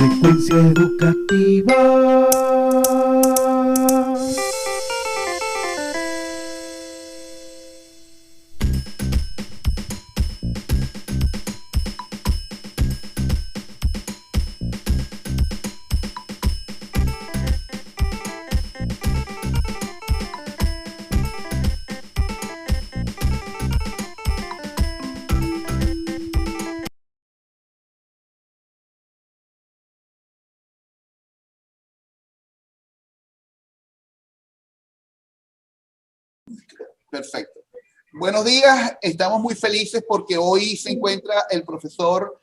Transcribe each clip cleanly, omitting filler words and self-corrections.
Frecuencia educativa. Perfecto. Buenos días, estamos muy felices porque hoy se encuentra el profesor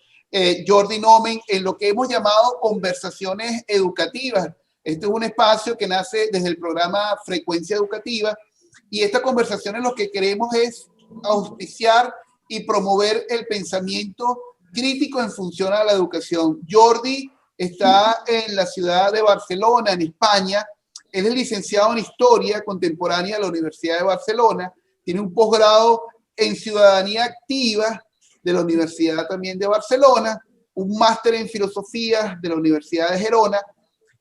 Jordi Nomen en lo que hemos llamado conversaciones educativas. Este es un espacio que nace desde el programa Frecuencia Educativa y esta conversación lo que queremos es auspiciar y promover el pensamiento crítico en función a la educación. Jordi está en la ciudad de Barcelona, en España. Él es licenciado en Historia Contemporánea de la Universidad de Barcelona, tiene un posgrado en Ciudadanía Activa de la Universidad también de Barcelona, un máster en Filosofía de la Universidad de Gerona.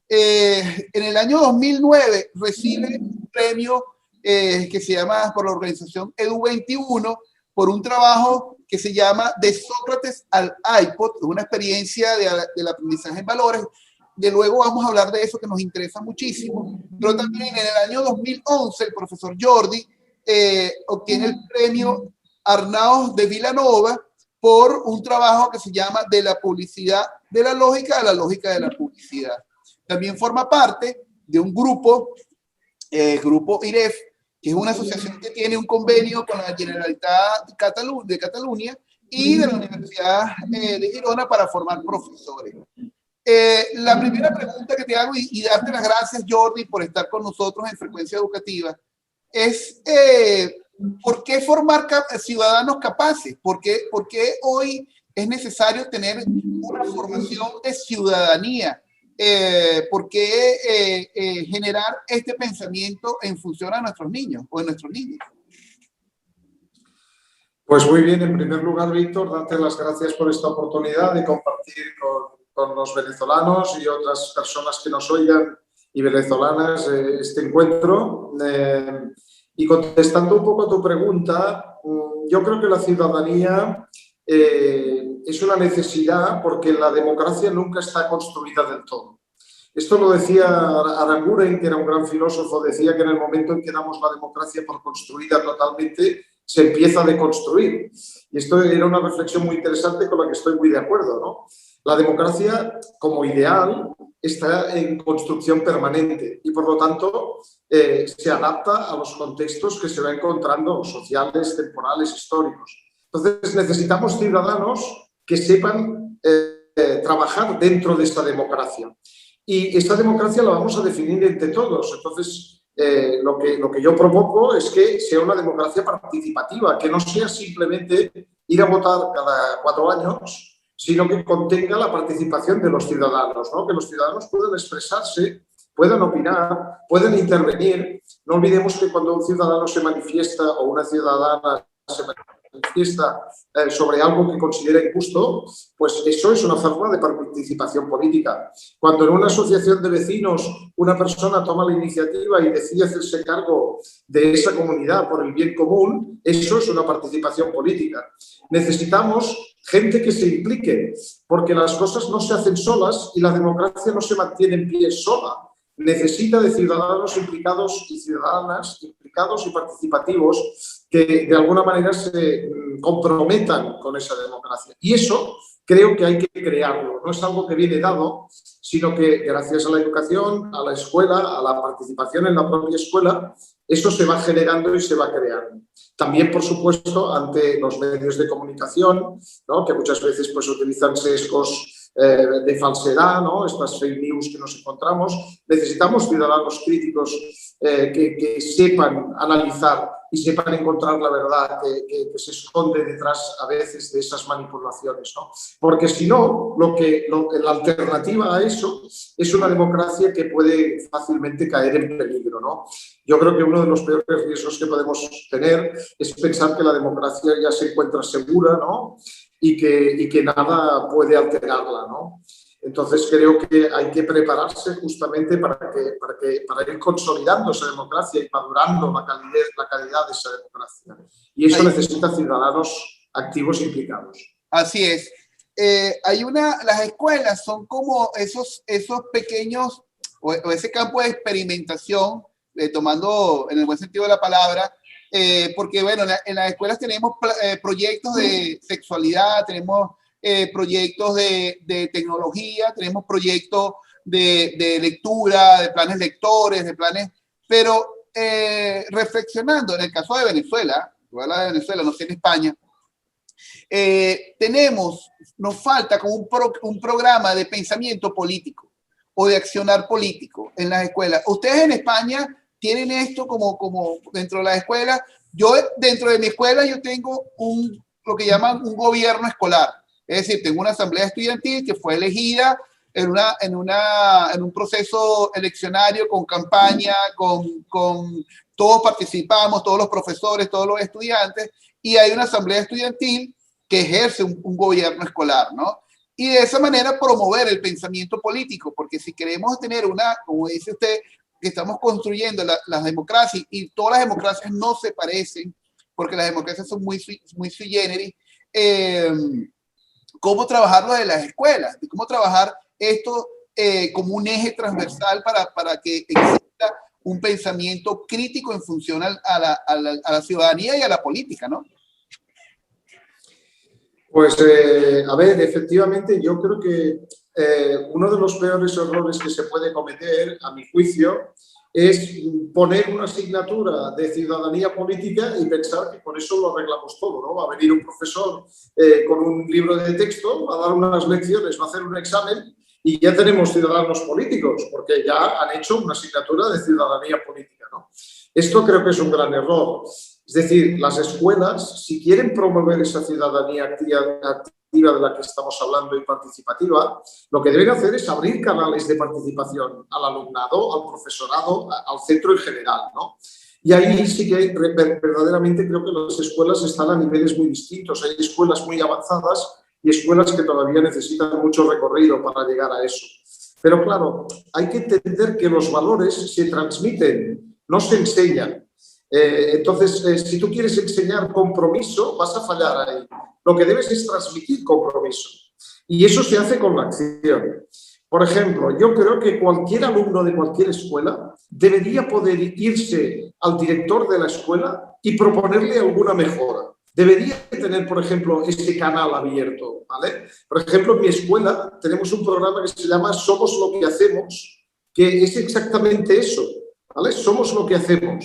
En el año 2009 recibe un premio que se llama por la organización Edu21 por un trabajo que se llama De Sócrates al iPod, una experiencia del aprendizaje en valores. De luego vamos a hablar de eso que nos interesa muchísimo, pero también en el año 2011 el profesor Jordi obtiene el premio Arnaud de Vilanova por un trabajo que se llama De la publicidad de la lógica a la lógica de la publicidad. También forma parte de un grupo, Grupo IREF, que es una asociación que tiene un convenio con la Generalitat de Cataluña y de la Universidad de Girona para formar profesores. La primera pregunta que te hago y darte las gracias, Jordi, por estar con nosotros en Frecuencia Educativa, es ¿por qué formar ciudadanos capaces? ¿Por qué hoy es necesario tener una formación de ciudadanía? ¿Por qué generar este pensamiento en función a nuestros niños o de nuestros niños? Pues muy bien, en primer lugar, Víctor, darte las gracias por esta oportunidad de compartir con los venezolanos y otras personas que nos oigan y venezolanas este encuentro. Y contestando un poco a tu pregunta, yo creo que la ciudadanía es una necesidad porque la democracia nunca está construida del todo. Esto lo decía Aranguren, que era un gran filósofo, decía que en el momento en que damos la democracia por construida totalmente, se empieza a deconstruir. Y esto era una reflexión muy interesante con la que estoy muy de acuerdo, ¿no? La democracia, como ideal, está en construcción permanente y, por lo tanto, se adapta a los contextos que se va encontrando, sociales, temporales, históricos. Entonces, necesitamos ciudadanos que sepan trabajar dentro de esta democracia. Y esta democracia la vamos a definir entre todos. Entonces, lo que yo provoco es que sea una democracia participativa, que no sea simplemente ir a votar cada 4 años, sino que contenga la participación de los ciudadanos, ¿no? Que los ciudadanos puedan expresarse, puedan opinar, puedan intervenir. No olvidemos que cuando un ciudadano se manifiesta o una ciudadana se manifiesta sobre algo que considera injusto, pues eso es una forma de participación política. Cuando en una asociación de vecinos una persona toma la iniciativa y decide hacerse cargo de esa comunidad por el bien común, eso es una participación política. Necesitamos gente que se implique, porque las cosas no se hacen solas y la democracia no se mantiene en pie sola. Necesita de ciudadanos implicados y ciudadanas implicados y participativos que de alguna manera se comprometan con esa democracia. Y eso creo que hay que crearlo. No es algo que viene dado, sino que gracias a la educación, a la escuela, a la participación en la propia escuela, eso se va generando y se va creando. También, por supuesto, ante los medios de comunicación, ¿no? Que muchas veces pues, utilizan sesgos de falsedad, ¿no? Estas fake news que nos encontramos. Necesitamos ciudadanos críticos que sepan analizar y sepan encontrar la verdad que se esconde detrás a veces de esas manipulaciones, ¿no? Porque si no, la alternativa a eso es una democracia que puede fácilmente caer en peligro, ¿no? Yo creo que uno de los peores riesgos que podemos tener es pensar que la democracia ya se encuentra segura, ¿no? Y que nada puede alterarla, ¿no? Entonces creo que hay que prepararse justamente para ir consolidando esa democracia y madurando la calidad de esa democracia. Y eso necesita ciudadanos activos implicados. Así es. Las escuelas son como esos pequeños, o ese campo de experimentación, tomando en el buen sentido de la palabra, porque bueno, en las escuelas tenemos proyectos de sexualidad, tenemos proyectos de tecnología, tenemos proyectos de lectura, de planes lectores, de planes, pero reflexionando, en el caso de Venezuela, voy a hablar de Venezuela, no sé en España, nos falta como un programa de pensamiento político o de accionar político en las escuelas. Ustedes en España tienen esto como dentro de la escuela. Yo dentro de mi escuela yo tengo lo que llaman un gobierno escolar. Es decir, tengo una asamblea estudiantil que fue elegida en un proceso eleccionario con campaña, con todos participamos, todos los profesores, todos los estudiantes, y hay una asamblea estudiantil que ejerce un gobierno escolar, ¿no? Y de esa manera promover el pensamiento político, porque si queremos tener como dice usted, que estamos construyendo las democracias, y todas las democracias no se parecen, porque las democracias son muy sui generis, cómo trabajarlo de las escuelas, y cómo trabajar esto como un eje transversal para que exista un pensamiento crítico en función a la ciudadanía y a la política, ¿no? Pues, a ver, efectivamente, yo creo que uno de los peores errores que se puede cometer, a mi juicio, es poner una asignatura de ciudadanía política y pensar que con eso lo arreglamos todo, ¿no? Va a venir un profesor con un libro de texto, va a dar unas lecciones, va a hacer un examen y ya tenemos ciudadanos políticos, porque ya han hecho una asignatura de ciudadanía política, ¿no? Esto creo que es un gran error. Es decir, las escuelas, si quieren promover esa ciudadanía activa de la que estamos hablando y participativa, lo que deben hacer es abrir canales de participación al alumnado, al profesorado, al centro en general, ¿no? Y ahí sí que verdaderamente creo que las escuelas están a niveles muy distintos. Hay escuelas muy avanzadas y escuelas que todavía necesitan mucho recorrido para llegar a eso. Pero claro, hay que entender que los valores se transmiten, no se enseñan. Entonces, si tú quieres enseñar compromiso, vas a fallar ahí. Lo que debes es transmitir compromiso. Y eso se hace con la acción. Por ejemplo, yo creo que cualquier alumno de cualquier escuela debería poder irse al director de la escuela y proponerle alguna mejora. Debería tener, por ejemplo, este canal abierto, ¿vale? Por ejemplo, en mi escuela tenemos un programa que se llama Somos lo que hacemos, que es exactamente eso, ¿vale? Somos lo que hacemos.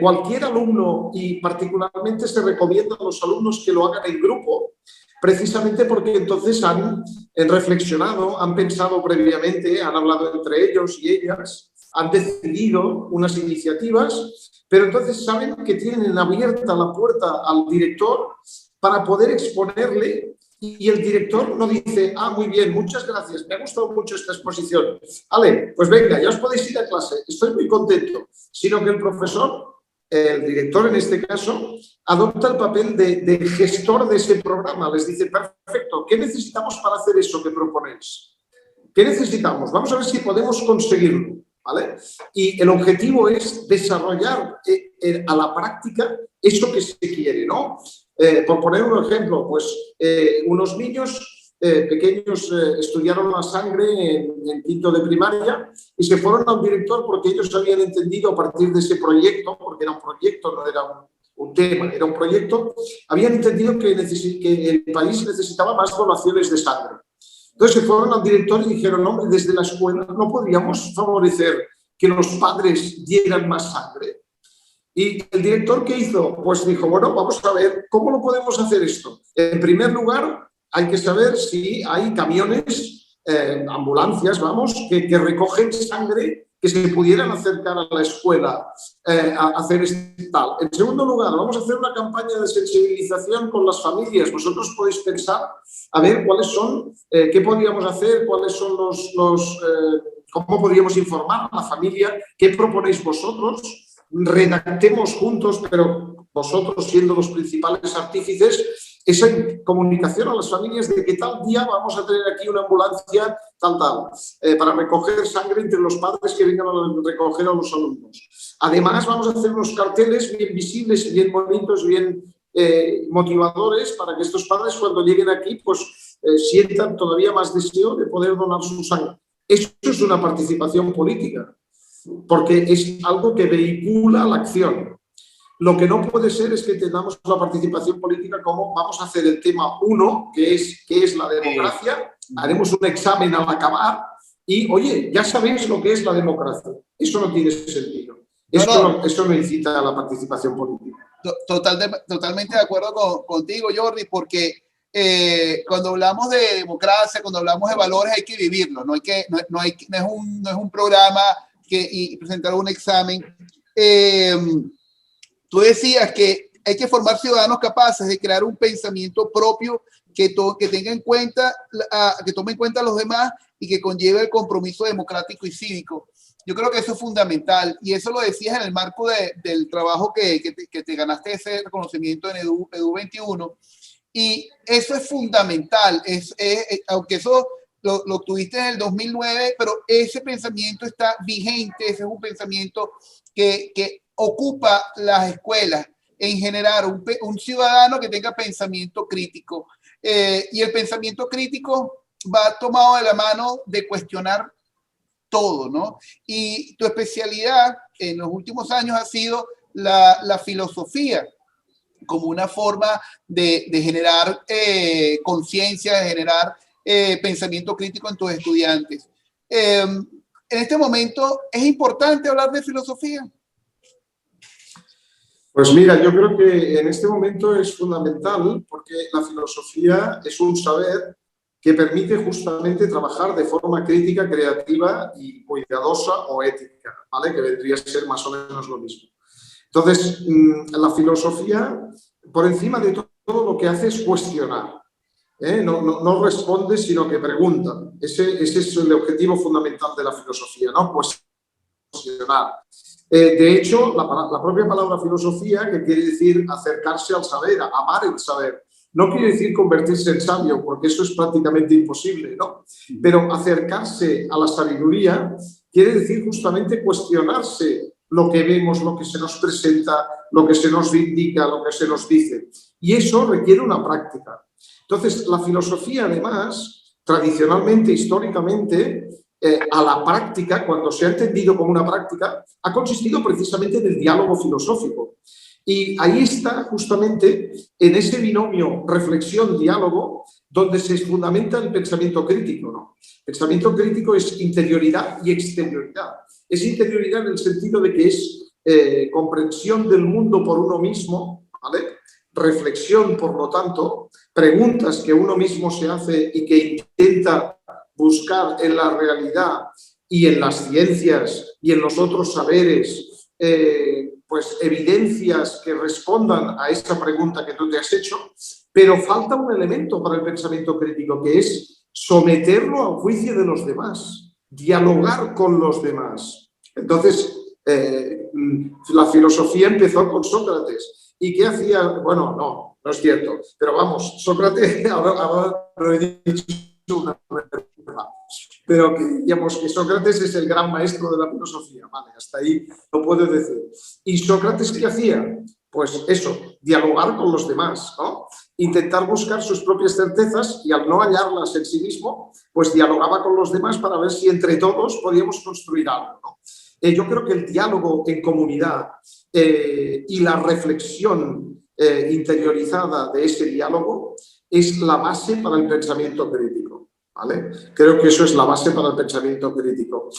Cualquier alumno, y particularmente se recomienda a los alumnos que lo hagan en grupo, precisamente porque entonces han reflexionado, han pensado previamente, han hablado entre ellos y ellas, han decidido unas iniciativas, pero entonces saben que tienen abierta la puerta al director para poder exponerle. Y el director no dice, muy bien, muchas gracias, me ha gustado mucho esta exposición. Vale, pues venga, ya os podéis ir a clase, estoy muy contento. Sino que el profesor, el director en este caso, adopta el papel de gestor de ese programa. Les dice, perfecto, ¿qué necesitamos para hacer eso que proponéis? ¿Qué necesitamos? Vamos a ver si podemos conseguirlo, ¿vale? Y el objetivo es desarrollar a la práctica eso que se quiere, ¿no? Por poner un ejemplo, pues unos niños pequeños estudiaron la sangre en quinto de primaria y se fueron al director porque ellos habían entendido a partir de ese proyecto, porque era un proyecto, no era un tema, era un proyecto, habían entendido que el país necesitaba más donaciones de sangre. Entonces se fueron al director y dijeron, hombre, desde la escuela no podríamos favorecer que los padres dieran más sangre. Y el director, ¿qué hizo? Pues dijo, bueno, vamos a ver, ¿cómo lo podemos hacer esto? En primer lugar, hay que saber si hay camiones, ambulancias, vamos, que recogen sangre que se pudieran acercar a la escuela a hacer tal. En segundo lugar, vamos a hacer una campaña de sensibilización con las familias. Vosotros podéis pensar a ver cuáles son, qué podríamos hacer, cuáles son cómo podríamos informar a la familia, qué proponéis vosotros. Redactemos juntos, pero vosotros siendo los principales artífices, esa comunicación a las familias de que tal día vamos a tener aquí una ambulancia para recoger sangre entre los padres que vengan a recoger a los alumnos. Además, vamos a hacer unos carteles bien visibles, bien bonitos, bien motivadores para que estos padres cuando lleguen aquí pues sientan todavía más deseo de poder donar su sangre. Eso es una participación política, porque es algo que vehicula la acción. Lo que no puede ser es que tengamos la participación política como vamos a hacer el tema 1, que es la democracia, haremos un examen al acabar y, oye, ya sabéis lo que es la democracia. Eso no tiene sentido. Eso no incita a la participación política. Totalmente de acuerdo contigo, Jordi, porque cuando hablamos de democracia, cuando hablamos de valores, hay que vivirlo. No es un programa y presentar un examen. Tú decías que hay que formar ciudadanos capaces de crear un pensamiento propio que tenga en cuenta, que tome en cuenta a los demás y que conlleve el compromiso democrático y cívico. Yo creo que eso es fundamental y eso lo decías en el marco del trabajo que te ganaste ese reconocimiento en Edu 21 y eso es fundamental, aunque eso lo tuviste en el 2009, pero ese pensamiento está vigente, ese es un pensamiento que ocupa las escuelas en generar un ciudadano que tenga pensamiento crítico y el pensamiento crítico va tomado de la mano de cuestionar todo, ¿no? Y tu especialidad en los últimos años ha sido la filosofía como una forma de generar conciencia, de generar pensamiento crítico en tus estudiantes. En este momento, ¿es importante hablar de filosofía? Pues mira, yo creo que en este momento es fundamental porque la filosofía es un saber que permite justamente trabajar de forma crítica, creativa y cuidadosa o ética, ¿vale? Que vendría a ser más o menos lo mismo. Entonces, la filosofía, por encima de todo, lo que hace es cuestionar. No responde, sino que pregunta. Ese es el objetivo fundamental de la filosofía, ¿no? Cuestionar. De hecho, la propia palabra filosofía, que quiere decir acercarse al saber, amar el saber, no quiere decir convertirse en sabio, porque eso es prácticamente imposible, ¿no? Pero acercarse a la sabiduría quiere decir justamente cuestionarse lo que vemos, lo que se nos presenta, lo que se nos indica, lo que se nos dice. Y eso requiere una práctica. Entonces, la filosofía, además, tradicionalmente, históricamente, a la práctica, cuando se ha entendido como una práctica, ha consistido precisamente en el diálogo filosófico. Y ahí está justamente en ese binomio reflexión-diálogo donde se fundamenta el pensamiento crítico, ¿no? Pensamiento crítico es interioridad y exterioridad. Es interioridad en el sentido de que es comprensión del mundo por uno mismo, ¿vale? Reflexión, por lo tanto, preguntas que uno mismo se hace y que intenta buscar en la realidad y en las ciencias y en los otros saberes pues evidencias que respondan a esta pregunta que tú te has hecho, pero falta un elemento para el pensamiento crítico que es someterlo al juicio de los demás, dialogar con los demás. Entonces, la filosofía empezó con Sócrates. ¿Y qué hacía? Bueno, no es cierto, pero vamos, Sócrates, ahora lo he dicho una vez, pero que digamos que Sócrates es el gran maestro de la filosofía, vale, hasta ahí lo puedo decir. ¿Y Sócrates qué hacía? Pues eso, dialogar con los demás, ¿no? Intentar buscar sus propias certezas y al no hallarlas en sí mismo, pues dialogaba con los demás para ver si entre todos podíamos construir algo, ¿no? Yo creo que el diálogo en comunidad y la reflexión interiorizada de ese diálogo es la base para el pensamiento crítico, ¿vale? Creo que eso es la base para el pensamiento crítico.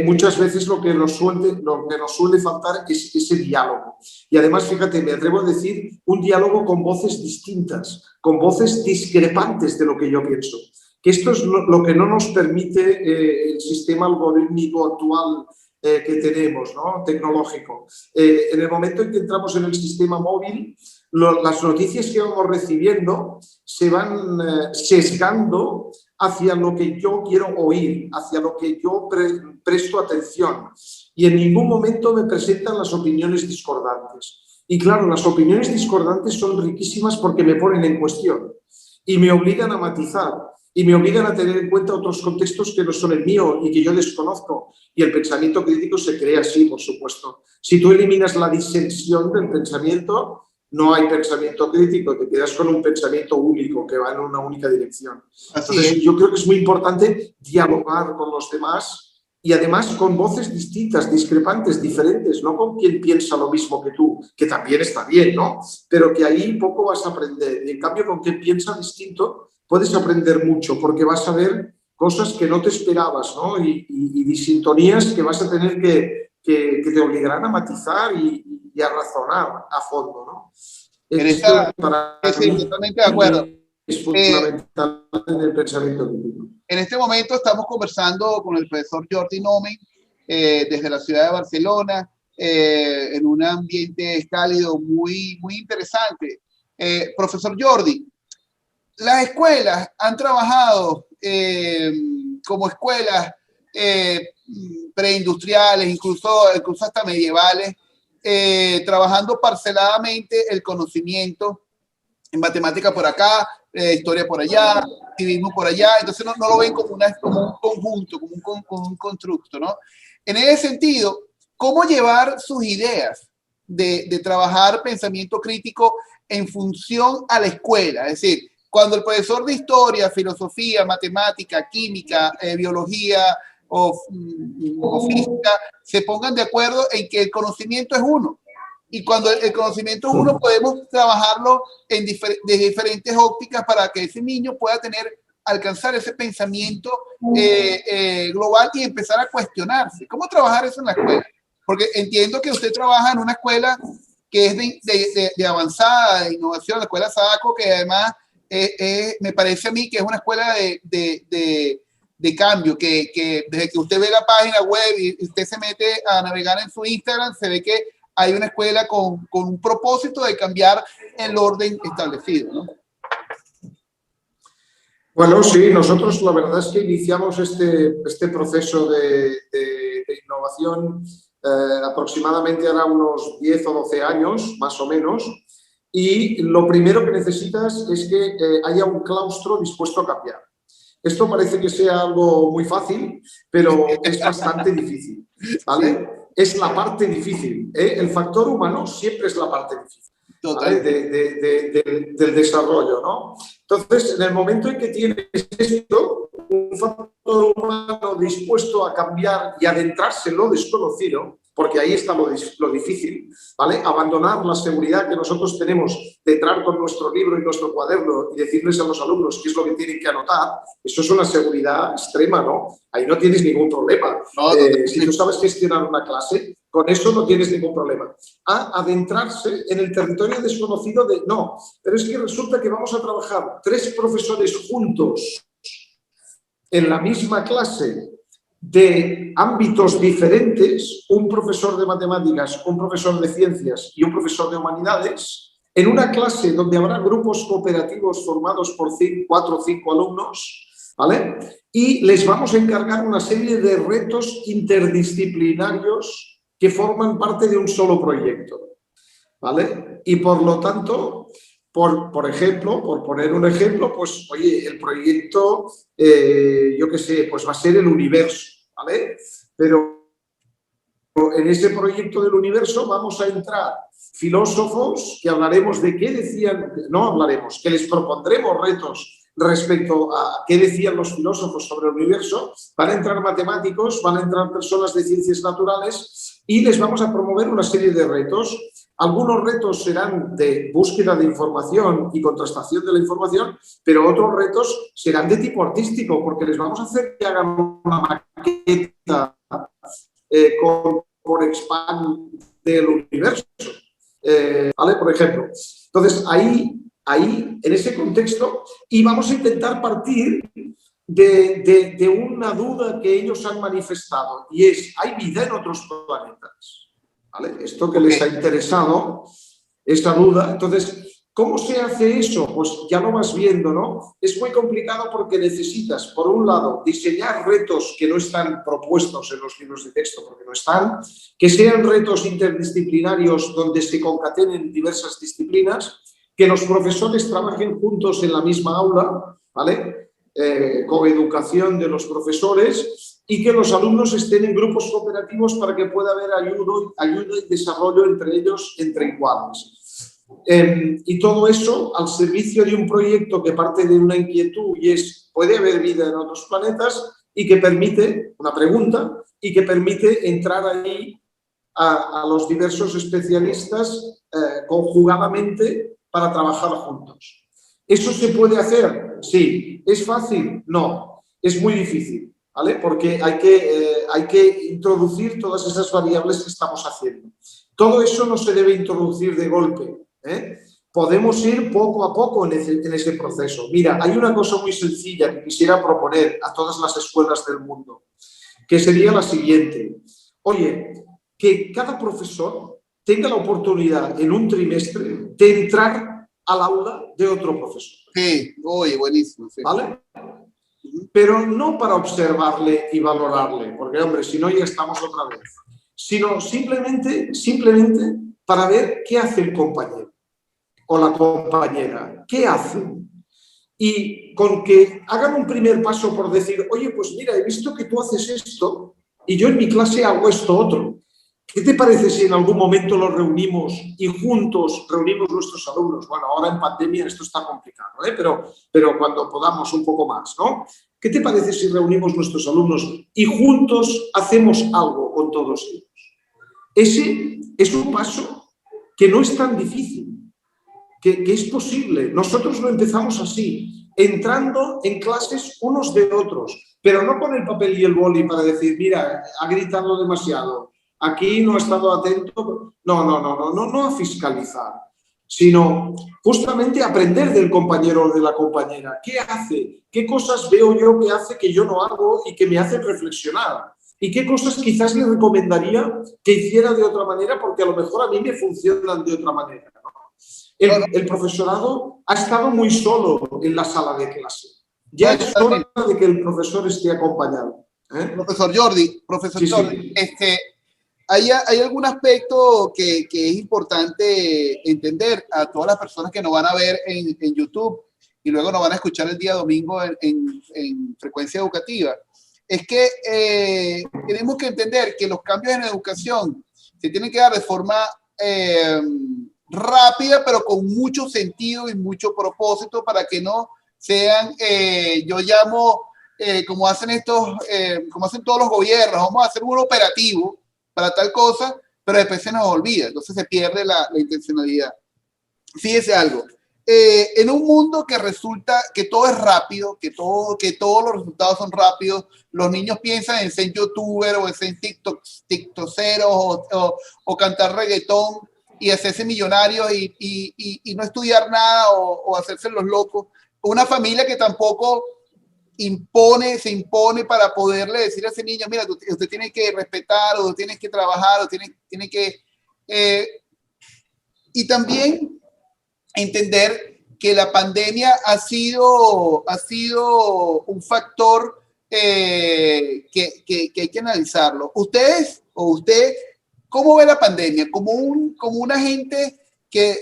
Muchas veces lo que nos suele faltar es ese diálogo. Y además, fíjate, me atrevo a decir un diálogo con voces distintas, con voces discrepantes de lo que yo pienso. Que esto es lo que no nos permite el sistema algorítmico actual que tenemos, ¿no? Tecnológico. En el momento en que entramos en el sistema móvil, las noticias que vamos recibiendo se van sesgando hacia lo que yo quiero oír, hacia lo que yo presto atención. Y en ningún momento me presentan las opiniones discordantes. Y claro, las opiniones discordantes son riquísimas porque me ponen en cuestión y me obligan a matizar y me obligan a tener en cuenta otros contextos que no son el mío y que yo desconozco. Y el pensamiento crítico se crea así, por supuesto. Si tú eliminas la disensión del pensamiento, no hay pensamiento crítico, te quedas con un pensamiento único que va en una única dirección. Entonces, yo creo que es muy importante dialogar con los demás y además con voces distintas, discrepantes, diferentes, no con quien piensa lo mismo que tú, que también está bien, ¿no? Pero que ahí poco vas a aprender. Y en cambio, con quien piensa distinto, puedes aprender mucho porque vas a ver cosas que no te esperabas, ¿no? Y sintonías que vas a tener que te obligarán a matizar y a razonar a fondo, ¿no? Esto para sí, mí totalmente de acuerdo. Es fundamental en el pensamiento crítico. En este momento estamos conversando con el profesor Jordi Nomen desde la ciudad de Barcelona, en un ambiente cálido muy interesante. Profesor Jordi, las escuelas han trabajado como escuelas preindustriales, incluso hasta medievales, trabajando parceladamente el conocimiento en matemática por acá, historia por allá, civismo por allá, entonces no lo ven como un conjunto, como un constructo, ¿no? En ese sentido, ¿cómo llevar sus ideas de trabajar pensamiento crítico en función a la escuela? Es decir, cuando el profesor de historia, filosofía, matemática, química, biología o física se pongan de acuerdo en que el conocimiento es uno. Y cuando el conocimiento es uno, podemos trabajarlo de diferentes ópticas para que ese niño pueda alcanzar ese pensamiento global y empezar a cuestionarse. ¿Cómo trabajar eso en la escuela? Porque entiendo que usted trabaja en una escuela que es de avanzada, de innovación, la escuela Sadaco, que además me parece a mí que es una escuela de cambio, que desde que usted ve la página web y usted se mete a navegar en su Instagram, se ve que hay una escuela con un propósito de cambiar el orden establecido, ¿no? Bueno, sí, nosotros la verdad es que iniciamos este proceso de innovación aproximadamente ahora unos 10 o 12 años, más o menos, y lo primero que necesitas es que haya un claustro dispuesto a cambiar. Esto parece que sea algo muy fácil, pero es bastante difícil, ¿vale? Es la parte difícil, ¿eh? El factor humano siempre es la parte difícil, ¿vale? del desarrollo, ¿no? Entonces, en el momento en que tienes esto, un factor humano dispuesto a cambiar y adentrarse en lo desconocido, porque ahí está lo difícil, ¿vale? Abandonar la seguridad que nosotros tenemos de entrar con nuestro libro y nuestro cuaderno y decirles a los alumnos qué es lo que tienen que anotar, eso es una seguridad extrema, ¿no? Ahí no tienes ningún problema. Si tú sabes gestionar una clase, con eso no tienes ningún problema. A adentrarse en el territorio desconocido de, no, pero es que resulta que vamos a trabajar 3 profesores juntos en la misma clase de ámbitos diferentes, un profesor de matemáticas, un profesor de ciencias y un profesor de humanidades, en una clase donde habrá grupos cooperativos formados por 4 o 5 alumnos, ¿vale? Y les vamos a encargar una serie de retos interdisciplinarios que forman parte de un solo proyecto, ¿vale? Y por lo tanto, por ejemplo, por poner un ejemplo, pues, oye, el proyecto, yo qué sé, pues va a ser el universo, ¿vale? Pero en ese proyecto del universo vamos a entrar filósofos que hablaremos de qué decían, no hablaremos, que les propondremos retos respecto a qué decían los filósofos sobre el universo, van a entrar matemáticos, van a entrar personas de ciencias naturales y les vamos a promover una serie de retos. Algunos retos serán de búsqueda de información y contrastación de la información, pero otros retos serán de tipo artístico, porque les vamos a hacer que hagan una maqueta por expand del universo, ¿vale? Por ejemplo. Entonces, ahí, en ese contexto, y vamos a intentar partir de una duda que ellos han manifestado, y es, ¿hay vida en otros planetas? ¿Vale? Esto que les ha interesado, esta duda. Entonces, ¿Cómo se hace eso? Pues ya lo vas viendo, ¿no? Es muy complicado porque necesitas, por un lado, diseñar retos que no están propuestos en los libros de texto, porque no están, que sean retos interdisciplinarios donde se concatenen diversas disciplinas, que los profesores trabajen juntos en la misma aula, ¿vale? Coeducación de los profesores y que los alumnos estén en grupos cooperativos para que pueda haber ayuda y desarrollo entre ellos, entre iguales. Y todo eso al servicio de un proyecto que parte de una inquietud y es, ¿puede haber vida en otros planetas? Y que permite, una pregunta, y que permite entrar ahí a los diversos especialistas conjugadamente para trabajar juntos. ¿Eso se puede hacer? Sí. ¿Es fácil? No. Es muy difícil, ¿vale? Porque hay que introducir todas esas variables que estamos haciendo. Todo eso no se debe introducir de golpe. Podemos ir poco a poco en ese proceso. Mira, hay una cosa muy sencilla que quisiera proponer a todas las escuelas del mundo, que sería la siguiente. Oye, que cada profesor tenga la oportunidad en un trimestre de entrar al aula de otro profesor. Sí, oye, buenísimo. Sí. ¿Vale? Pero no para observarle y valorarle, porque, hombre, si no ya estamos otra vez, sino simplemente para ver qué hace el compañero o la compañera, qué hacen. Y con que hagan un primer paso por decir, oye, pues mira, he visto que tú haces esto y yo en mi clase hago esto otro. ¿Qué te parece si en algún momento los reunimos y juntos reunimos nuestros alumnos? Bueno, ahora en pandemia esto está complicado, pero cuando podamos un poco más, ¿no? ¿Qué te parece si reunimos nuestros alumnos y juntos hacemos algo con todos ellos? Ese es un paso que no es tan difícil, que es posible. Nosotros lo empezamos así, entrando en clases unos de otros, pero no con el papel y el boli para decir, mira, ha gritado demasiado, aquí no ha estado atento. No a fiscalizar, sino justamente aprender del compañero o de la compañera. ¿Qué hace? ¿Qué cosas veo yo que hace que yo no hago y que me hacen reflexionar? ¿Y qué cosas quizás le recomendaría que hiciera de otra manera porque a lo mejor a mí me funcionan de otra manera, ¿no? El profesorado ha estado muy solo en la sala de clase. Ya es hora de que el profesor esté acompañado. Profesor Jordi, Sí. hay algún aspecto que es importante entender a todas las personas que nos van a ver en YouTube y luego nos van a escuchar el día domingo en Frecuencia Educativa. Es que tenemos que entender que los cambios en educación se tienen que dar de forma rápida, pero con mucho sentido y mucho propósito para que no sean, yo llamo, como hacen como hacen todos los gobiernos, vamos a hacer un operativo para tal cosa, pero después se nos olvida, entonces se pierde la intencionalidad. Fíjese algo, en un mundo que resulta que todo es rápido, que todos los resultados son rápidos, los niños piensan en ser youtuber o en ser tiktokero o cantar reggaetón y hacerse millonarios y no estudiar nada o hacerse los locos. Una familia que tampoco se impone para poderle decir a ese niño, mira, usted tiene que respetar, o tienes que trabajar, o tiene que... y también entender que la pandemia ha sido un factor que hay que analizarlo. ¿Ustedes o usted cómo ve la pandemia? ¿Como un agente que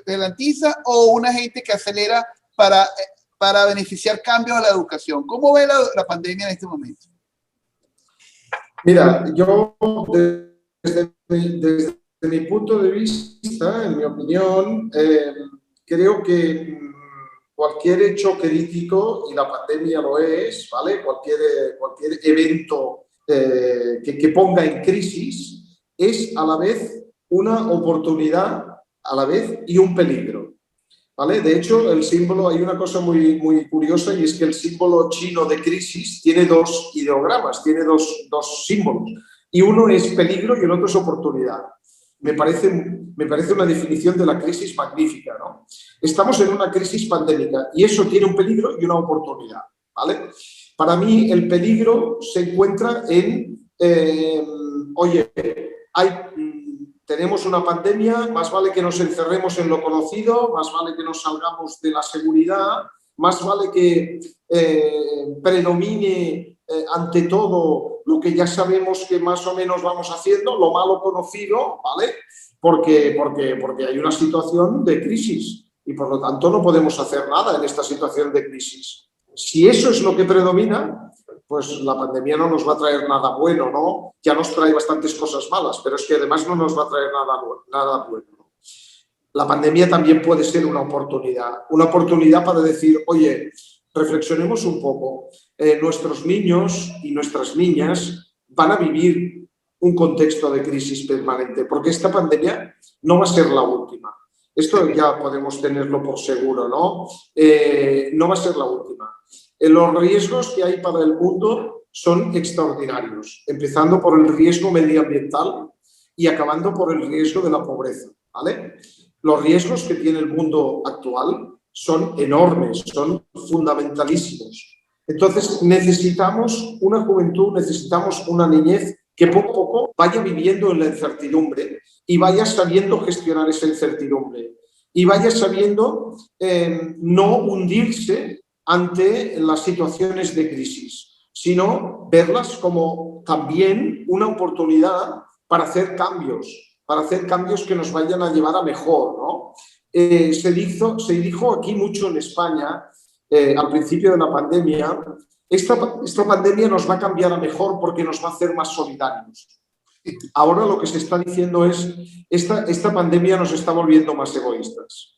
ralentiza o un agente que acelera para beneficiar cambios a la educación? ¿Cómo ve la pandemia en este momento? Mira, yo desde mi punto de vista, en mi opinión, creo que cualquier hecho crítico, y la pandemia lo es, ¿vale? Cualquier evento que ponga en crisis es a la vez una oportunidad a la vez y un peligro. ¿Vale? De hecho, el símbolo, hay una cosa muy, muy curiosa y es que el símbolo chino de crisis tiene dos ideogramas, tiene dos símbolos. Y uno es peligro y el otro es oportunidad. Me parece una definición de la crisis magnífica, ¿no? Estamos en una crisis pandémica y eso tiene un peligro y una oportunidad, ¿vale? Para mí el peligro se encuentra en, oye, hay tenemos una pandemia, más vale que nos encerremos en lo conocido, más vale que nos salgamos de la seguridad, más vale que predomine ante todo lo que ya sabemos que más o menos vamos haciendo, lo malo conocido, ¿vale? Porque hay una situación de crisis y por lo tanto no podemos hacer nada en esta situación de crisis. Si eso es lo que predomina, pues la pandemia no nos va a traer nada bueno, ¿no? Ya nos trae bastantes cosas malas, pero es que además no nos va a traer nada bueno, ¿no? La pandemia también puede ser una oportunidad para decir, oye, reflexionemos un poco. Nuestros niños y nuestras niñas van a vivir un contexto de crisis permanente, porque esta pandemia no va a ser la última. Esto ya podemos tenerlo por seguro, ¿no? No va a ser la última. Los riesgos que hay para el mundo son extraordinarios, empezando por el riesgo medioambiental y acabando por el riesgo de la pobreza, ¿vale? Los riesgos que tiene el mundo actual son enormes, son fundamentalísimos. Entonces, necesitamos una juventud, necesitamos una niñez que poco a poco vaya viviendo en la incertidumbre y vaya sabiendo gestionar esa incertidumbre y vaya sabiendo no hundirse ante las situaciones de crisis, sino verlas como también una oportunidad para hacer cambios que nos vayan a llevar a mejor, ¿no? Se dijo aquí mucho en España, al principio de la pandemia, esta pandemia nos va a cambiar a mejor porque nos va a hacer más solidarios. Ahora lo que se está diciendo es, esta pandemia nos está volviendo más egoístas.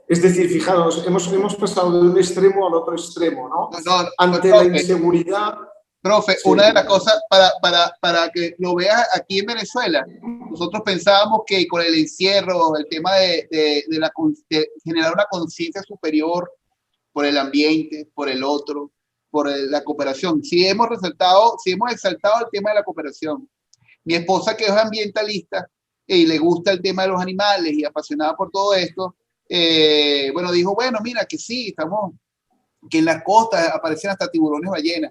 Es decir, fijaros, hemos pasado de un extremo al otro extremo, ¿no? Ante la inseguridad... Profe, sí. Una de las cosas, para que lo veas aquí en Venezuela, nosotros pensábamos que con el encierro, el tema de generar una conciencia superior por el ambiente, por el otro, por la cooperación. Sí hemos exaltado el tema de la cooperación. Mi esposa, que es ambientalista y le gusta el tema de los animales y apasionada por todo esto, bueno, dijo, bueno, mira, que sí, que en las costas aparecen hasta tiburones ballenas.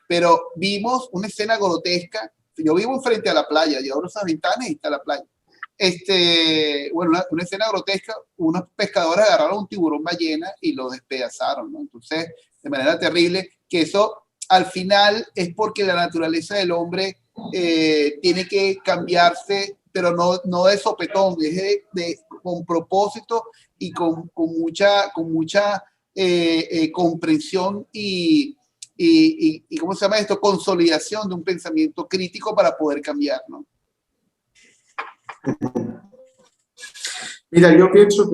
Pero vimos una escena grotesca. Yo vivo enfrente a la playa, yo abro esas ventanas y está la playa. Bueno, una escena grotesca, unos pescadores agarraron un tiburón ballena y lo despedazaron, ¿no? Entonces, de manera terrible, que eso al final es porque la naturaleza del hombre tiene que cambiarse, pero no de sopetón, es con propósito y con mucha comprensión y ¿cómo se llama esto? Consolidación de un pensamiento crítico para poder cambiar, ¿no? Mira, yo pienso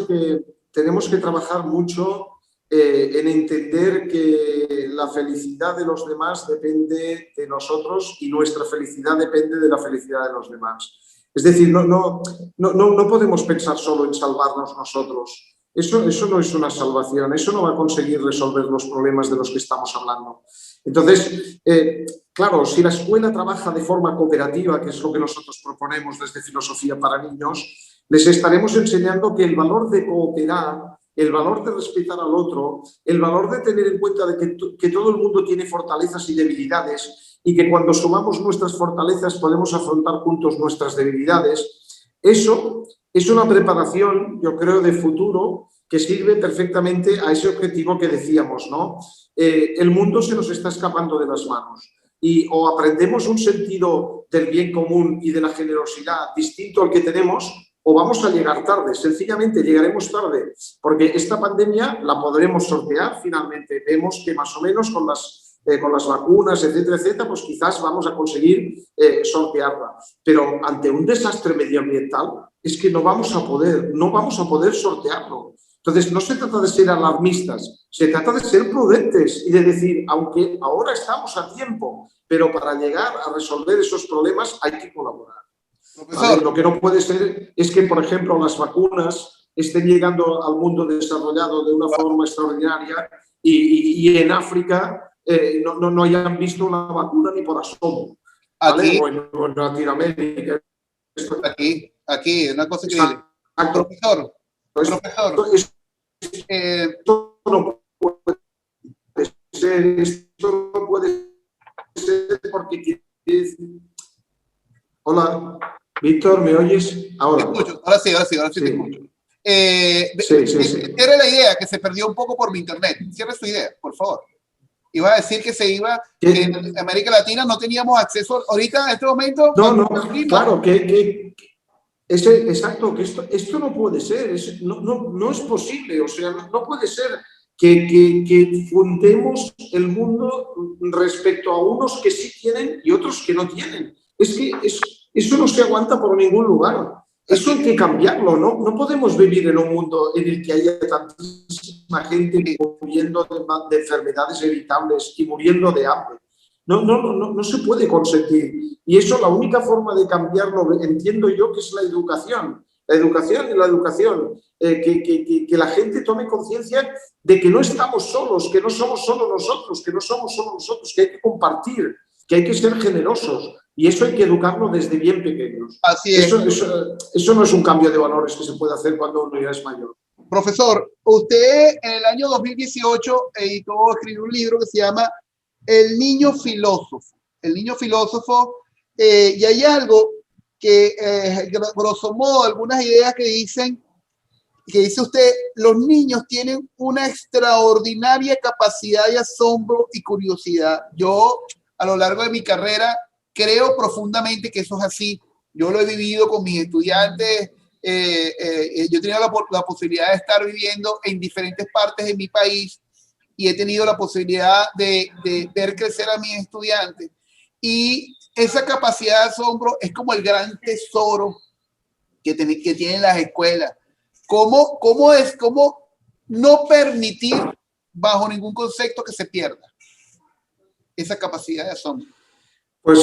que tenemos que trabajar mucho en entender que la felicidad de los demás depende de nosotros y nuestra felicidad depende de la felicidad de los demás. Es decir, no podemos pensar solo en salvarnos nosotros. Eso no es una salvación, eso no va a conseguir resolver los problemas de los que estamos hablando. Entonces, claro, si la escuela trabaja de forma cooperativa, que es lo que nosotros proponemos desde Filosofía para Niños, les estaremos enseñando que el valor de cooperar, el valor de respetar al otro, el valor de tener en cuenta de que todo el mundo tiene fortalezas y debilidades y que cuando sumamos nuestras fortalezas podemos afrontar juntos nuestras debilidades, eso es una preparación, yo creo, de futuro que sirve perfectamente a ese objetivo que decíamos, ¿no? El mundo se nos está escapando de las manos y o aprendemos un sentido del bien común y de la generosidad distinto al que tenemos o vamos a llegar tarde, sencillamente llegaremos tarde, porque esta pandemia la podremos sortear finalmente. Vemos que más o menos con las vacunas, etcétera, pues quizás vamos a conseguir sortearla. Pero ante un desastre medioambiental es que no vamos a poder sortearlo. Entonces, no se trata de ser alarmistas, se trata de ser prudentes y de decir, aunque ahora estamos a tiempo, pero para llegar a resolver esos problemas hay que colaborar. ¿Vale? Lo que no puede ser es que, por ejemplo, las vacunas estén llegando al mundo desarrollado de una forma extraordinaria y en África no hayan visto una vacuna ni por asomo. ¿Vale? Aquí, o en Latinoamérica. Aquí, una cosa que profesor, esto no puede ser, esto no puede ser porque... Hola. Víctor, ¿me oyes? Te Ahora. escucho, ahora sí te Sí. escucho. Sí. Cierre la idea, que se perdió un poco por mi internet. Cierre su idea, por favor. Iba a decir que que en América Latina no teníamos acceso, ahorita en este momento, No, mismo, claro, exacto, que esto no puede ser, no es posible, o sea, no puede ser que fundemos el mundo respecto a unos que sí tienen y otros que no tienen. Es que eso no se aguanta por ningún lugar. Eso hay que cambiarlo, ¿no? No podemos vivir en un mundo en el que haya tantísima gente muriendo de enfermedades evitables y muriendo de hambre. No se puede consentir. Y eso, la única forma de cambiarlo, entiendo yo, que es la educación. La educación y la educación. Que la gente tome conciencia de que no estamos solos, que no somos solo nosotros, que hay que compartir, que hay que ser generosos. Y eso hay que educarlo desde bien pequeños. Así es. Eso no es un cambio de valores que se puede hacer cuando uno ya es mayor. Profesor, usted en el año 2018 escribió un libro que se llama El niño filósofo. El niño filósofo, y hay algo que, grosso modo, algunas ideas que dice usted, los niños tienen una extraordinaria capacidad de asombro y curiosidad. Yo, a lo largo de mi carrera, creo profundamente que eso es así. Yo lo he vivido con mis estudiantes. Yo he tenido la posibilidad de estar viviendo en diferentes partes de mi país y he tenido la posibilidad de ver crecer a mis estudiantes. Y esa capacidad de asombro es como el gran tesoro que tienen las escuelas. ¿Cómo no permitir bajo ningún concepto que se pierda esa capacidad de asombro? Pues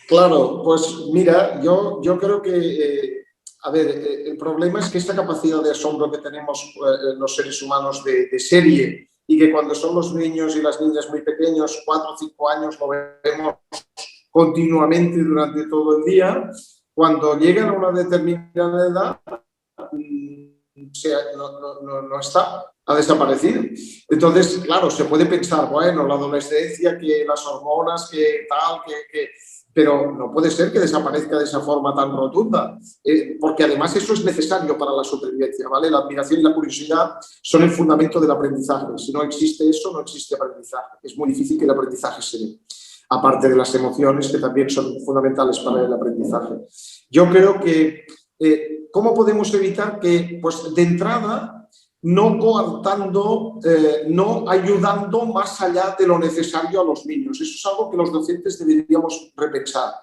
claro, pues mira, yo creo que, a ver, el problema es que esta capacidad de asombro que tenemos los seres humanos de serie, y que cuando son los niños y las niñas muy pequeños, 4 o 5 años, lo vemos continuamente durante todo el día, cuando llegan a una determinada edad, no está, ha desaparecido. Entonces, claro, se puede pensar, bueno, la adolescencia, que las hormonas, que tal, pero no puede ser que desaparezca de esa forma tan rotunda, porque además eso es necesario para la supervivencia, ¿vale? La admiración y la curiosidad son el fundamento del aprendizaje. Si no existe eso, no existe aprendizaje. Es muy difícil que el aprendizaje se dé, aparte de las emociones, que también son fundamentales para el aprendizaje. Yo creo que ¿cómo podemos evitar que, pues, de entrada, no coartando, no ayudando más allá de lo necesario a los niños? Eso es algo que los docentes deberíamos repensar.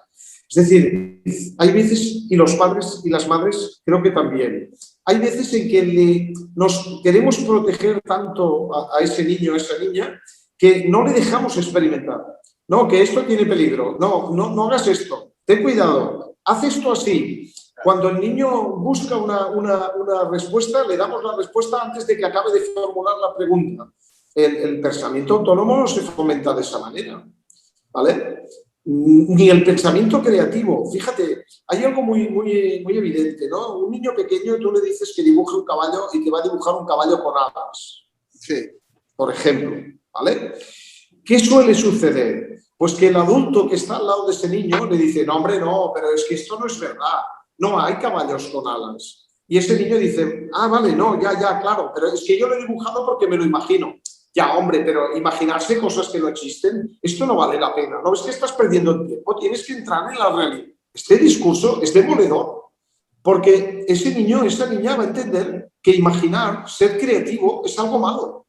Es decir, hay veces, y los padres y las madres creo que también, hay veces en que nos queremos proteger tanto a ese niño o a esa niña que no le dejamos experimentar. No, que esto tiene peligro. No hagas esto. Ten cuidado. Haz esto así. Cuando el niño busca una respuesta, le damos la respuesta antes de que acabe de formular la pregunta. El pensamiento autónomo no se fomenta de esa manera, ¿vale? Ni el pensamiento creativo. Fíjate, hay algo muy evidente, ¿no? Un niño pequeño, tú le dices que dibuje un caballo y que va a dibujar un caballo con alas. Sí. Por ejemplo, ¿vale? ¿Qué suele suceder? Pues que el adulto que está al lado de ese niño le dice, no, hombre, no, pero es que esto no es verdad. No, hay caballos con alas. Y ese niño dice, ah, vale, no, ya, claro, pero es que yo lo he dibujado porque me lo imagino. Ya, hombre, pero imaginarse cosas que no existen, esto no vale la pena. ¿No ves que estás perdiendo el tiempo? Tienes que entrar en la realidad. Este discurso es demoledor, porque ese niño, esa niña va a entender que imaginar, ser creativo, es algo malo.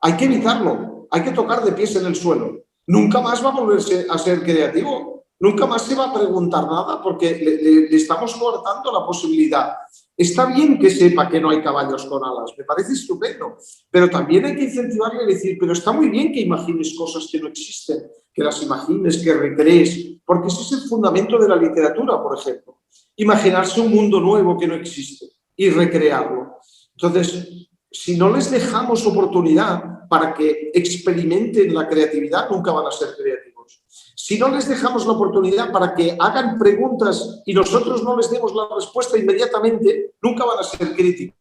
Hay que evitarlo, hay que tocar de pies en el suelo. Nunca más va a volverse a ser creativo. Nunca más se va a preguntar nada porque le estamos coartando la posibilidad. Está bien que sepa que no hay caballos con alas, me parece estupendo, pero también hay que incentivarle a decir, pero está muy bien que imagines cosas que no existen, que las imagines, que recrees, porque ese es el fundamento de la literatura, por ejemplo. Imaginarse un mundo nuevo que no existe y recrearlo. Entonces, si no les dejamos oportunidad para que experimenten la creatividad, nunca van a ser creativos. Si no les dejamos la oportunidad para que hagan preguntas y nosotros no les demos la respuesta inmediatamente, nunca van a ser críticos.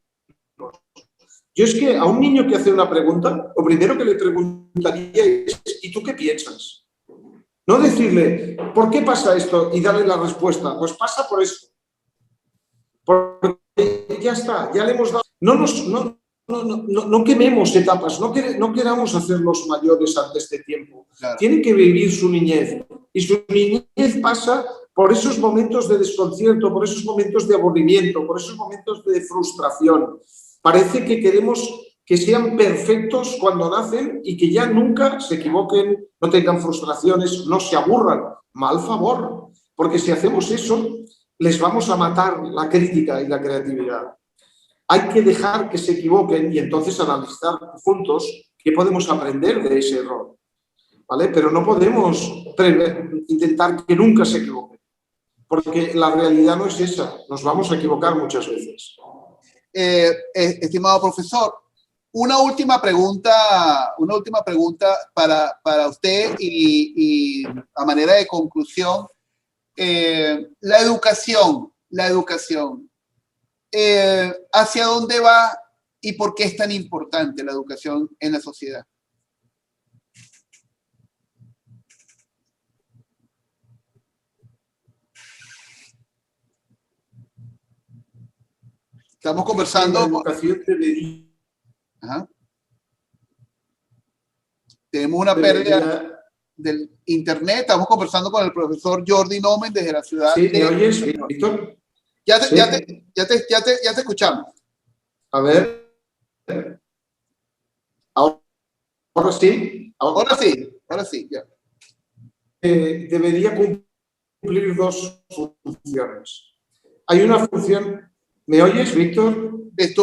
Yo es que a un niño que hace una pregunta, lo primero que le preguntaría es, ¿y tú qué piensas? No decirle, ¿por qué pasa esto? Y darle la respuesta. Pues pasa por esto. Porque ya está, ya le hemos dado. No quememos etapas, no queramos hacerlos mayores ante este tiempo. Claro. Tienen que vivir su niñez. Y su niñez pasa por esos momentos de desconcierto, por esos momentos de aburrimiento, por esos momentos de frustración. Parece que queremos que sean perfectos cuando nacen y que ya nunca se equivoquen, no tengan frustraciones, no se aburran. Mal favor, porque si hacemos eso, les vamos a matar la crítica y la creatividad. Hay que dejar que se equivoquen y entonces analizar juntos qué podemos aprender de ese error, ¿vale? Pero no podemos intentar que nunca se equivoquen, porque la realidad no es esa, nos vamos a equivocar muchas veces. Estimado profesor, una última pregunta para usted y a manera de conclusión. La educación, ¿hacia dónde va y por qué es tan importante la educación en la sociedad? Estamos conversando. La educación debería. Ajá. Tenemos una pérdida del internet. Estamos conversando con el profesor Jordi Nomen desde la ciudad. Sí, ¿me oyes, Víctor? Ya te escuchamos. A ver. Ahora sí. Ahora sí, ya. Debería cumplir dos funciones. Hay una función. ¿Me oyes, Víctor? ¿Sí?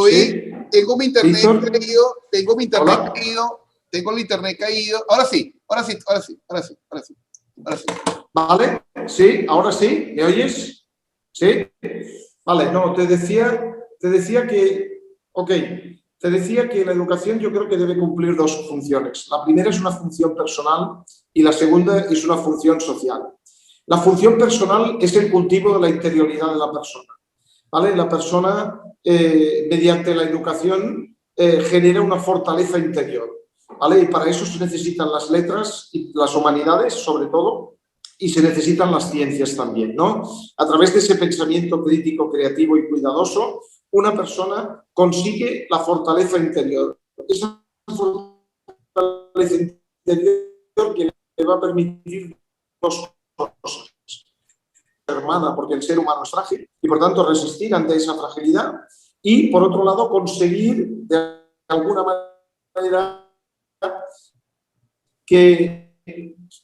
Tengo mi internet ¿Víctor? caído, Hola. tengo el internet caído. Ahora sí. ¿Vale? Sí, ahora sí, ¿me oyes? ¿Sí? Vale, no, te decía que la educación yo creo que debe cumplir dos funciones. La primera es una función personal y la segunda es una función social. La función personal es el cultivo de la interioridad de la persona, ¿vale? La persona, mediante la educación, genera una fortaleza interior, ¿vale? Y para eso se necesitan las letras y las humanidades, sobre todo, y se necesitan las ciencias también, ¿no? A través de ese pensamiento crítico, creativo y cuidadoso, una persona consigue la fortaleza interior. Esa fortaleza interior que le va a permitir dos cosas. Hermana, porque el ser humano es frágil y por tanto resistir ante esa fragilidad y por otro lado conseguir de alguna manera que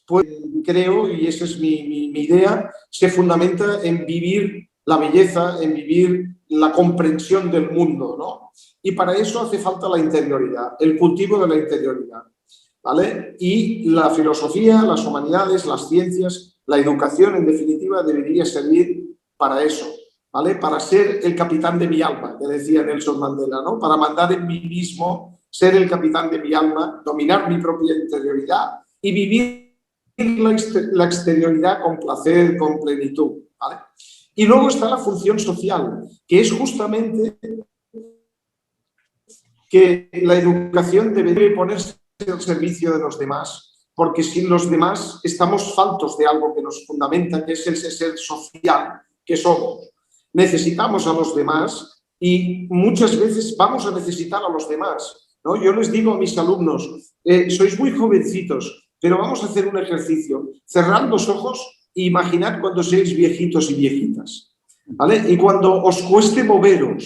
pues, creo, y esa es mi idea, se fundamenta en vivir la belleza, en vivir la comprensión del mundo, ¿no? Y para eso hace falta la interioridad, el cultivo de la interioridad, ¿vale? Y la filosofía, las humanidades, las ciencias, la educación, en definitiva, debería servir para eso, ¿vale? Para ser el capitán de mi alma, que decía Nelson Mandela, ¿no? Para mandar en mí mismo, ser el capitán de mi alma, dominar mi propia interioridad y vivir la exterioridad con placer, con plenitud, ¿vale? Y luego está la función social, que es justamente que la educación debe ponerse al servicio de los demás, porque sin los demás estamos faltos de algo que nos fundamenta, que es ese ser social que somos. Necesitamos a los demás y muchas veces vamos a necesitar a los demás, ¿no? Yo les digo a mis alumnos, sois muy jovencitos, pero vamos a hacer un ejercicio. Cerrad los ojos e imaginad cuando seáis viejitos y viejitas, ¿vale? Y cuando os cueste moveros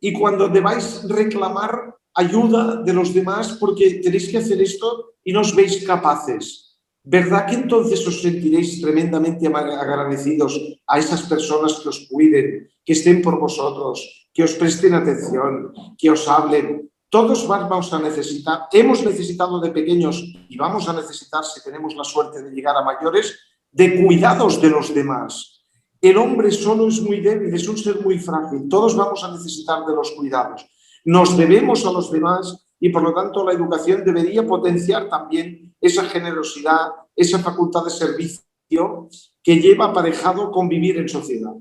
y cuando debáis reclamar ayuda de los demás porque tenéis que hacer esto y no os veis capaces. ¿Verdad que entonces os sentiréis tremendamente agradecidos a esas personas que os cuiden, que estén por vosotros, que os presten atención, que os hablen? Todos vamos a necesitar, hemos necesitado de pequeños y vamos a necesitar, si tenemos la suerte de llegar a mayores, de cuidados de los demás. El hombre solo es muy débil, es un ser muy frágil. Todos vamos a necesitar de los cuidados. Nos debemos a los demás y, por lo tanto, la educación debería potenciar también esa generosidad, esa facultad de servicio que lleva aparejado convivir en sociedad,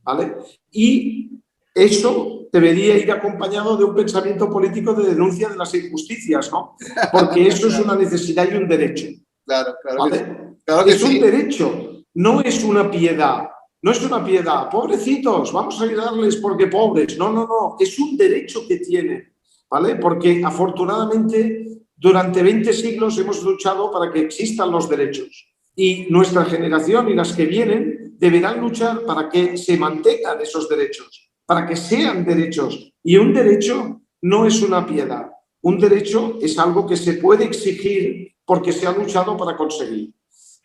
¿vale? Y eso debería ir acompañado de un pensamiento político de denuncia de las injusticias, ¿no? Porque eso es una necesidad y un derecho. Claro, ¿vale? Claro Claro que es un sí. derecho, no es una piedad. No es una piedad. Pobrecitos, vamos a ayudarles porque pobres. No, no, no. Es un derecho que tienen, ¿vale? Porque afortunadamente durante 20 siglos hemos luchado para que existan los derechos. Y nuestra generación y las que vienen deberán luchar para que se mantengan esos derechos, para que sean derechos. Y un derecho no es una piedad. Un derecho es algo que se puede exigir porque se ha luchado para conseguir.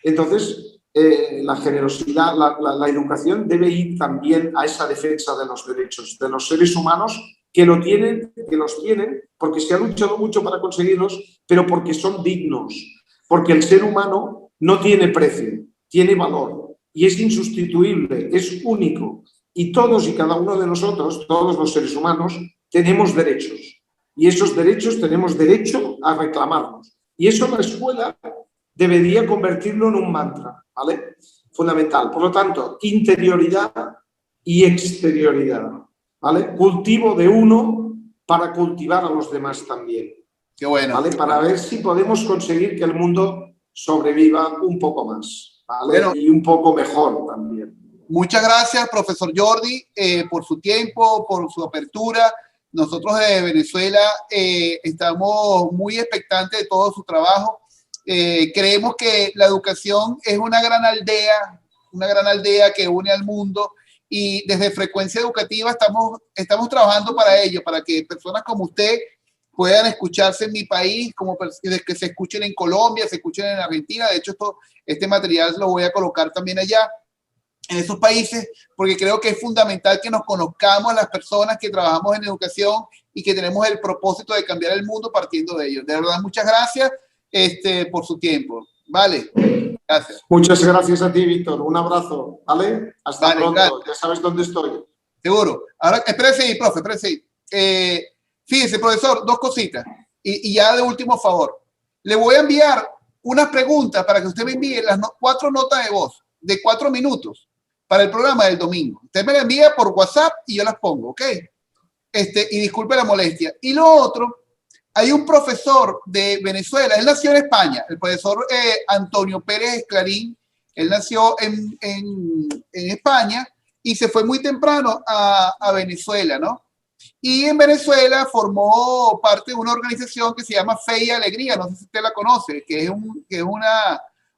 Entonces, la generosidad, la educación debe ir también a esa defensa de los derechos de los seres humanos que los tienen, porque se ha luchado mucho para conseguirlos, pero porque son dignos, porque el ser humano no tiene precio, tiene valor y es insustituible, es único. Y todos y cada uno de nosotros, todos los seres humanos, tenemos derechos. Y esos derechos tenemos derecho a reclamarlos. Y eso la escuela debería convertirlo en un mantra, ¿vale? Fundamental. Por lo tanto, interioridad y exterioridad, ¿vale? Cultivo de uno para cultivar a los demás también. Qué bueno. ¿Vale? Para ver si podemos conseguir que el mundo sobreviva un poco más, ¿vale? Bueno, y un poco mejor también. Muchas gracias, profesor Jordi, por su tiempo, por su apertura. Nosotros de Venezuela estamos muy expectantes de todo su trabajo. Creemos que la educación es una gran aldea que une al mundo, y desde Frecuencia Educativa estamos trabajando para ello, para que personas como usted puedan escucharse en mi país, como que se escuchen en Colombia, se escuchen en Argentina. De hecho, este material lo voy a colocar también allá, en esos países, porque creo que es fundamental que nos conozcamos las personas que trabajamos en educación y que tenemos el propósito de cambiar el mundo partiendo de ellos. De verdad, muchas gracias por su tiempo. Vale, gracias. Muchas gracias a ti, Víctor. Un abrazo, ¿vale? Hasta pronto. Gracias. Ya sabes dónde estoy. Seguro. Ahora, espérese ahí, profe, espérese ahí. Fíjese, profesor, dos cositas. Y ya de último favor. Le voy a enviar unas preguntas para que usted me envíe las 4 notas de voz de 4 minutos para el programa del domingo. Usted me la envía por WhatsApp y yo las pongo, ¿ok? Y disculpe la molestia. Y lo otro, hay un profesor de Venezuela, él nació en España, el profesor Antonio Pérez Clarín. Él nació en España y se fue muy temprano a Venezuela, ¿no? Y en Venezuela formó parte de una organización que se llama Fe y Alegría, no sé si usted la conoce, que es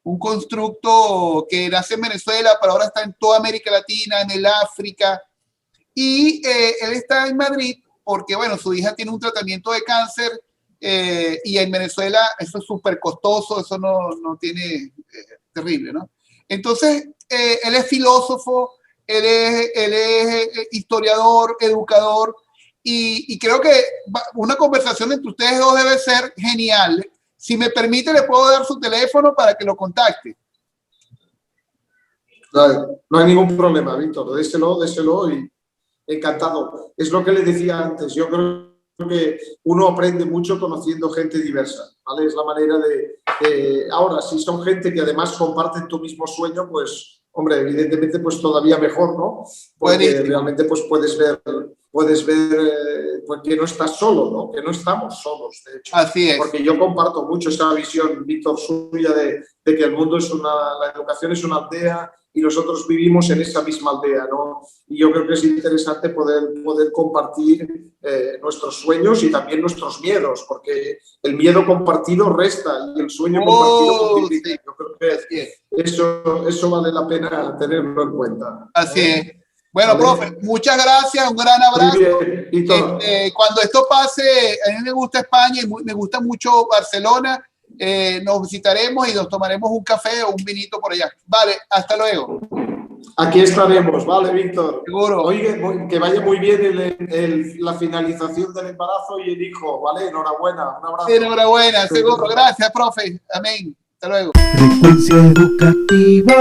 un constructo que nace en Venezuela, pero ahora está en toda América Latina, en el África. Y él está en Madrid porque, bueno, su hija tiene un tratamiento de cáncer y en Venezuela eso es súper costoso, eso no tiene, terrible, ¿no? Entonces, él es filósofo, él es historiador, educador, y creo que una conversación entre ustedes dos debe ser genial. Si me permite, le puedo dar su teléfono para que lo contacte. No hay ningún problema, Víctor. Déselo y encantado. Es lo que le decía antes. Yo creo que uno aprende mucho conociendo gente diversa, ¿vale? Es la manera de... Ahora, si son gente que además comparten tu mismo sueño, pues, hombre, evidentemente, pues todavía mejor, ¿no? Porque realmente pues puedes ver pues que no estás solo, ¿no? Que no estamos solos, de hecho. Así es. Porque yo comparto mucho esa visión, Víctor, suya de que el mundo es la educación es una aldea y nosotros vivimos en esa misma aldea, ¿no? Y yo creo que es interesante poder compartir nuestros sueños y también nuestros miedos, porque el miedo compartido resta y el sueño compartido multiplica. Sí. Yo creo que eso vale la pena tenerlo en cuenta. Así es. Bueno, profe, muchas gracias, un gran abrazo. Muy bien, cuando esto pase, a mí me gusta España y me gusta mucho Barcelona, nos visitaremos y nos tomaremos un café o un vinito por allá. Vale, hasta luego. Aquí estaremos, vale, Víctor. Seguro. Oye, que vaya muy bien la finalización del embarazo y el hijo, ¿vale? Enhorabuena, un abrazo. Enhorabuena, seguro. Gracias, profe. Amén. Hasta luego. Frecuencia Educativa.